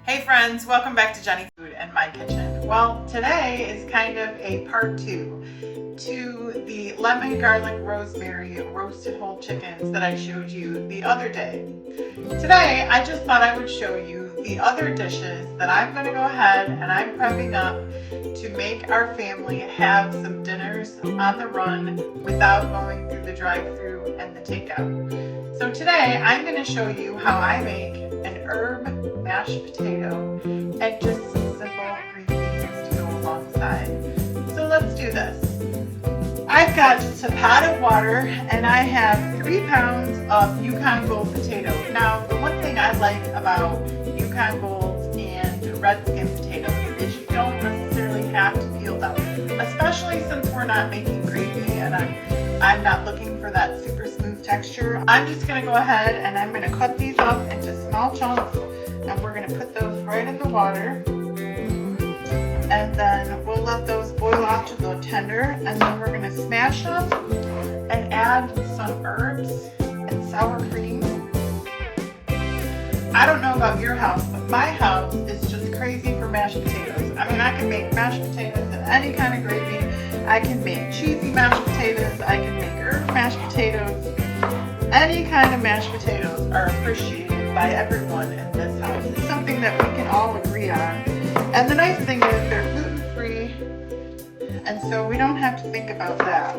Hey friends, welcome back to Jenny Food and My Kitchen. Well, today is kind of a part two to the lemon garlic rosemary roasted whole chickens that I showed you the other day. Today, I just thought I would show you the other dishes that I'm going to go ahead and I'm prepping up to make our family have some dinners on the run without going through the drive-thru and the takeout. So today, I'm going to show you how I make an herb mashed potato and just some simple green beans to go alongside. So let's do this. I've got just a pot of water and I have 3 pounds of Yukon Gold potatoes. Now, the one thing I like about Yukon Golds and red skin potatoes is you don't necessarily have to peel them, especially since we're not making gravy and I'm not looking for that super smooth texture. I'm just going to go ahead and I'm going to cut these up into small chunks and we're going to put those right in the water. And then we'll let those boil off to the tender, and then we're going to smash them and add some herbs and sour cream. I don't know about your house, but my house is just crazy for mashed potatoes. I mean, I can make mashed potatoes in any kind of gravy. I can make cheesy mashed potatoes. I can make herb mashed potatoes. Any kind of mashed potatoes are appreciated by everyone in this house. It's something that we can all agree on. And the nice thing is they're gluten-free, and so we don't have to think about that.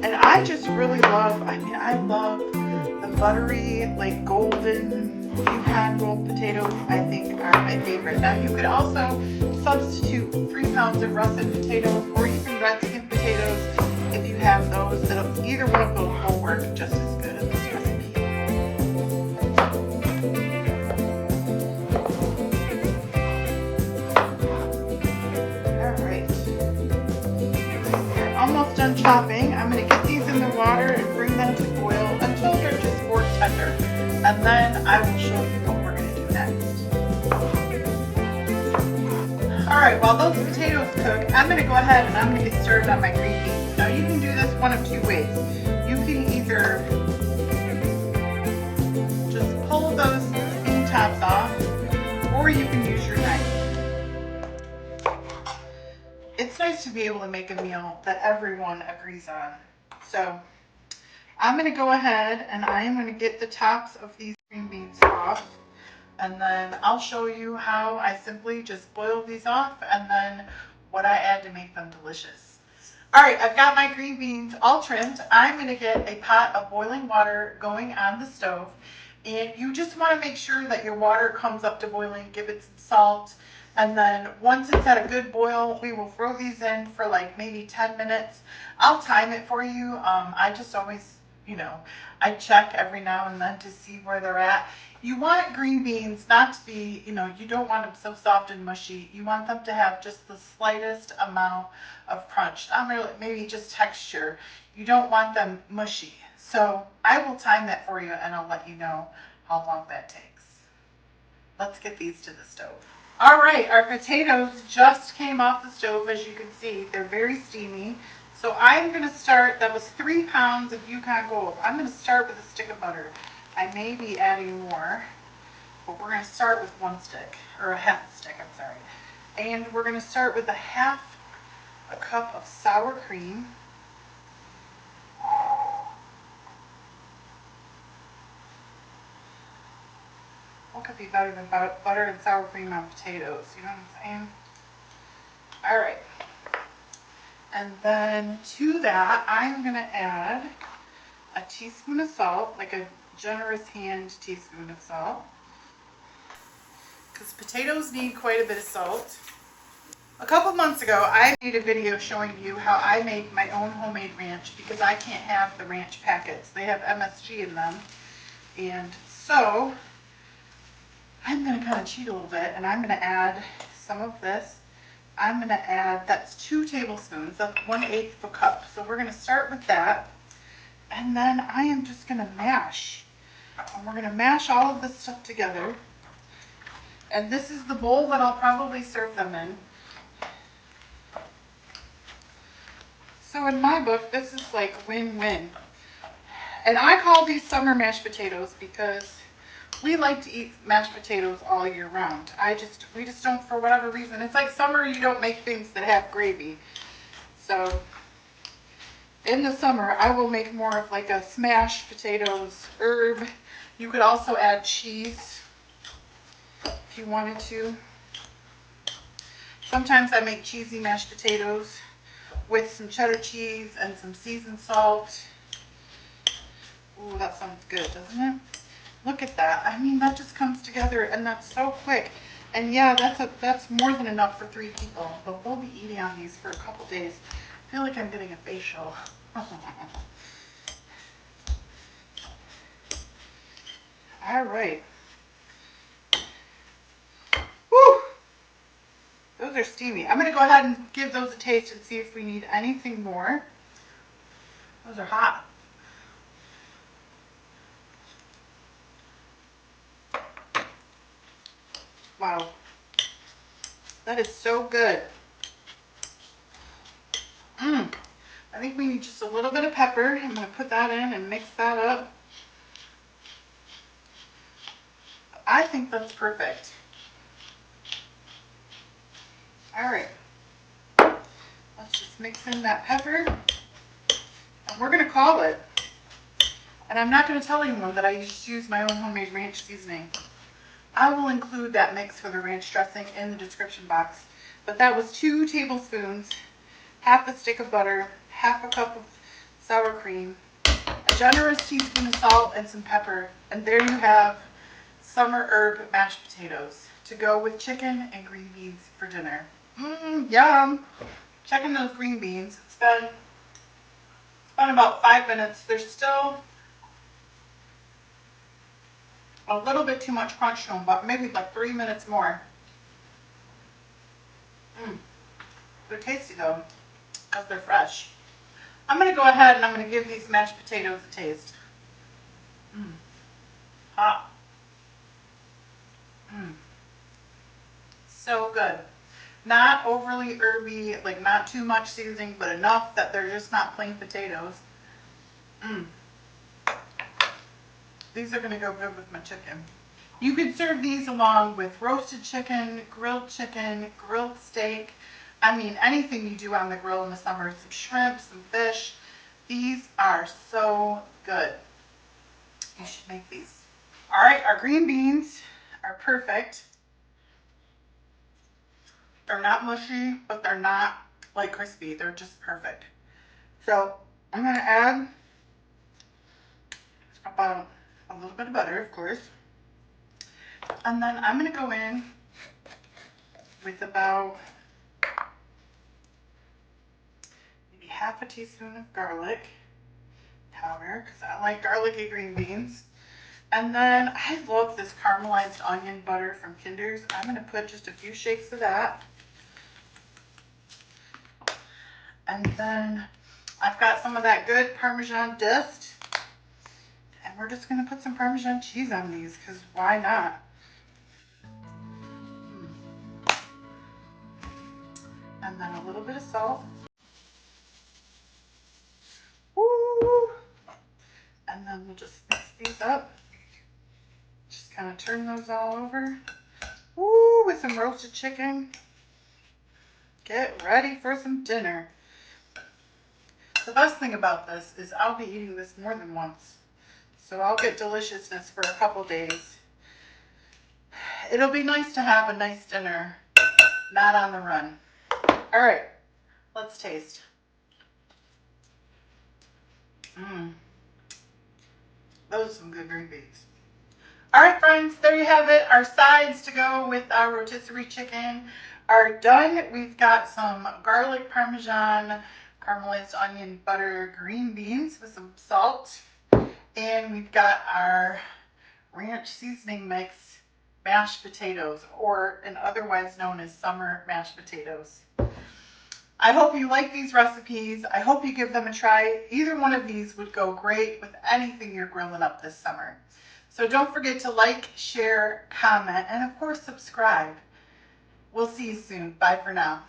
And I just really love, I love the buttery, like golden Yukon Gold potatoes, I think are my favorite. Now you could also substitute 3 pounds of russet potatoes or even red skin potatoes if you have those. Either one of those will work just as good in this recipe. Almost done chopping. I'm going to get these in the water and bring them to boil until they're just fork tender. And then I will show you what we're going to do next. Alright, while those potatoes cook, I'm going to go ahead and I'm going to get started on my green beans. Now you can do this one of two ways. You can either just pull those skin tops off, or you can use your knife. It's nice to be able to make a meal that everyone agrees on. So I'm going to go ahead and I am going to get the tops of these green beans off, and then I'll show you how I simply just boil these off and then what I add to make them delicious. Alright, I've got my green beans all trimmed. I'm going to get a pot of boiling water going on the stove, and you just want to make sure that your water comes up to boiling. Give it some salt. And then once it's at a good boil, we will throw these in for like maybe 10 minutes. I'll time it for you. I just always, I check every now and then to see where they're at. You want green beans not to be, you don't want them so soft and mushy. You want them to have just the slightest amount of crunch. Maybe just texture. You don't want them mushy. So I will time that for you and I'll let you know how long that takes. Let's get these to the stove. All right, our potatoes just came off the stove, as you can see. They're very steamy. So I'm going to start, that was 3 pounds of Yukon Gold. I'm going to start with a stick of butter. I may be adding more, but we're going to start with 1 stick, or a half a stick, I'm sorry. And we're going to start with a cup of sour cream. What could be better than butter and sour cream on potatoes? You know what I'm saying? All right. And then to that, I'm going to add a teaspoon of salt, like a generous hand teaspoon of salt, because potatoes need quite a bit of salt. A couple months ago, I made a video showing you how I make my own homemade ranch because I can't have the ranch packets. They have MSG in them. And so I'm going to kind of cheat a little bit, and I'm going to add some of this. I'm going to add, that's 2 tablespoons, that's 1/8 of a cup. So we're going to start with that. And then I am just going to mash. And we're going to mash all of this stuff together. And this is the bowl that I'll probably serve them in. So in my book, this is like win-win. And I call these summer mashed potatoes because we like to eat mashed potatoes all year round. We just don't, for whatever reason. It's like summer, you don't make things that have gravy. So in the summer, I will make more of like a smashed potatoes herb. You could also add cheese if you wanted to. Sometimes I make cheesy mashed potatoes with some cheddar cheese and some seasoned salt. Ooh, that sounds good, doesn't it? Look at that. I mean, that just comes together and that's so quick. And yeah, that's more than enough for 3 people. But we'll be eating on these for a couple days. I feel like I'm getting a facial. All right. Woo! Those are steamy. I'm going to go ahead and give those a taste and see if we need anything more. Those are hot. Wow. That is so good. I think we need just a little bit of pepper. I'm going to put that in and mix that up. I think that's perfect. All right. Let's just mix in that pepper. And we're going to call it. And I'm not going to tell anyone that I just use my own homemade ranch seasoning. I will include that mix for the ranch dressing in the description box. But that was 2 tablespoons, half a stick of butter, half a cup of sour cream, a generous teaspoon of salt, and some pepper. And there you have summer herb mashed potatoes to go with chicken and green beans for dinner. Yum! Checking those green beans. It's been about 5 minutes. There's still a little bit too much crunch to them, but maybe like 3 minutes more. They're tasty though, because they're fresh. I'm going to go ahead and I'm going to give these mashed potatoes a taste. Hot. So good. Not overly herby, like not too much seasoning, but enough that they're just not plain potatoes. These are going to go good with my chicken. You could serve these along with roasted chicken, grilled steak. I mean, anything you do on the grill in the summer. Some shrimp, some fish. These are so good. You should make these. All right, our green beans are perfect. They're not mushy, but they're not like crispy. They're just perfect. So I'm going to add about a little bit of butter, of course. And then I'm going to go in with about maybe half a teaspoon of garlic powder, because I like garlicky green beans. And then I love this caramelized onion butter from Kinder's. I'm going to put just a few shakes of that. And then I've got some of that good Parmesan dust. And we're just going to put some Parmesan cheese on these, because why not? And then a little bit of salt. Woo! And then we'll just mix these up. Just kind of turn those all over. Woo! With some roasted chicken. Get ready for some dinner. The best thing about this is I'll be eating this more than once. So I'll get deliciousness for a couple days. It'll be nice to have a nice dinner, not on the run. All right, let's taste. Those are some good green beans. All right, friends, there you have it. Our sides to go with our rotisserie chicken are done. We've got some garlic parmesan, caramelized onion butter, green beans with some salt. And we've got our ranch seasoning mix mashed potatoes, or otherwise known as summer mashed potatoes. I hope you like these recipes. I hope you give them a try. Either one of these would go great with anything you're grilling up this summer. So don't forget to like, share, comment, and of course subscribe. We'll see you soon. Bye for now.